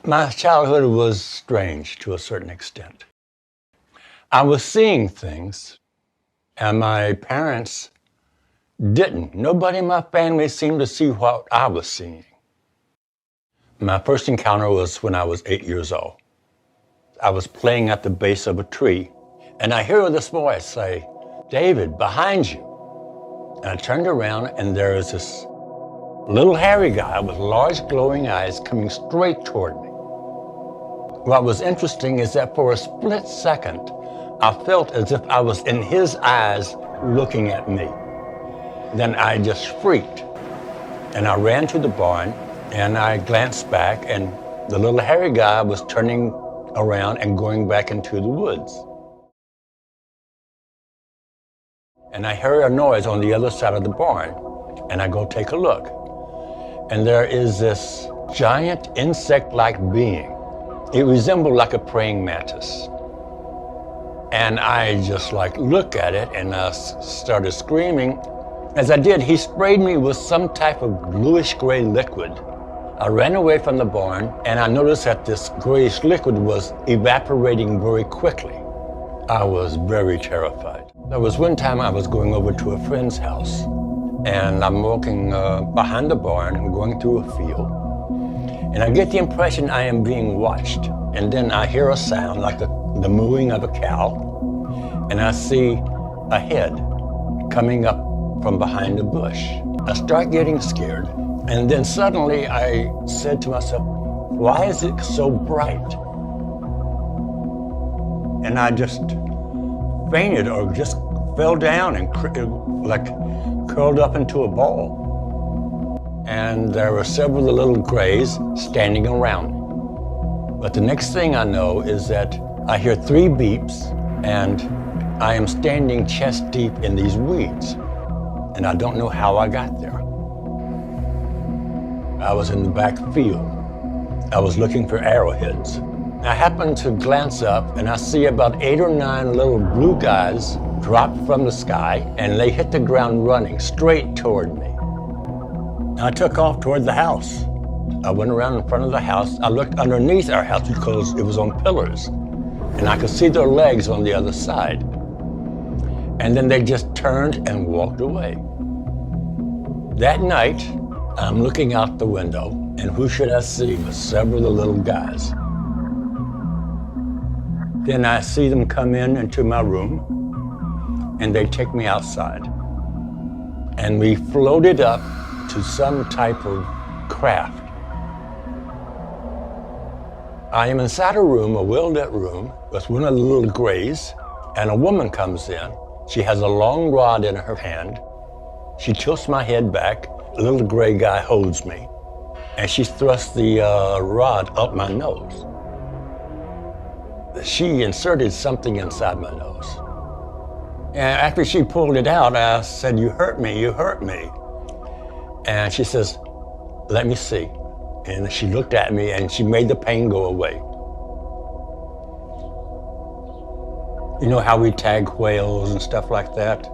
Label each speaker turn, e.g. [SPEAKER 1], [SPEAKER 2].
[SPEAKER 1] My childhood was strange to a certain extent. I was seeing things, and my parents didn't. Nobody in my family seemed to see what I was seeing. My first encounter was when I was 8 years old. I was playing at the base of a tree, and I hear this voice say, "David, behind you." And I turned around, and there was this little hairy guy with large glowing eyes coming straight toward me. What was interesting is that for a split second, I felt as if I was in his eyes looking at me. Then I just freaked, and I ran to the barn, and I glanced back, and the little hairy guy was turning around and going back into the woods. And I heard a noise on the other side of the barn, and I go take a look. And there is this giant insect-like being. It resembled like a praying mantis. And I just look at it, and I started screaming. As I did, he sprayed me with some type of bluish gray liquid. I ran away from the barn, and I noticed that this grayish liquid was evaporating very quickly. I was very terrified. There was one time I was going over to a friend's house, and I'm walking behind the barn and going through a field. And I get the impression I am being watched. And then I hear a sound like the mooing of a cow, and I see a head coming up from behind a bush. I start getting scared, and then suddenly I said to myself, "Why is it so bright?" And I just fainted or just fell down and curled up into a ball. And there were several little grays standing around me. But the next thing I know is that I hear 3 beeps, and I am standing chest deep in these weeds. And I don't know how I got there. I was in the back field. I was looking for arrowheads. I happened to glance up, and I see about 8 or 9 little blue guys drop from the sky, and they hit the ground running straight toward me. I took off toward the house. I went around in front of the house. I looked underneath our house because it was on pillars, and I could see their legs on the other side. And then they just turned and walked away. That night, I'm looking out the window, and who should I see but several of the little guys. Then I see them come into my room, and they take me outside. And we floated up to some type of craft. I am inside a room, a well-lit room, with one of the little grays, and a woman comes in. She has a long rod in her hand. She tilts my head back. The little gray guy holds me, and she thrusts the rod up my nose. She inserted something inside my nose. And after she pulled it out, I said, "You hurt me, you hurt me." And she says, "Let me see." And she looked at me, and she made the pain go away. You know how we tag whales and stuff like that?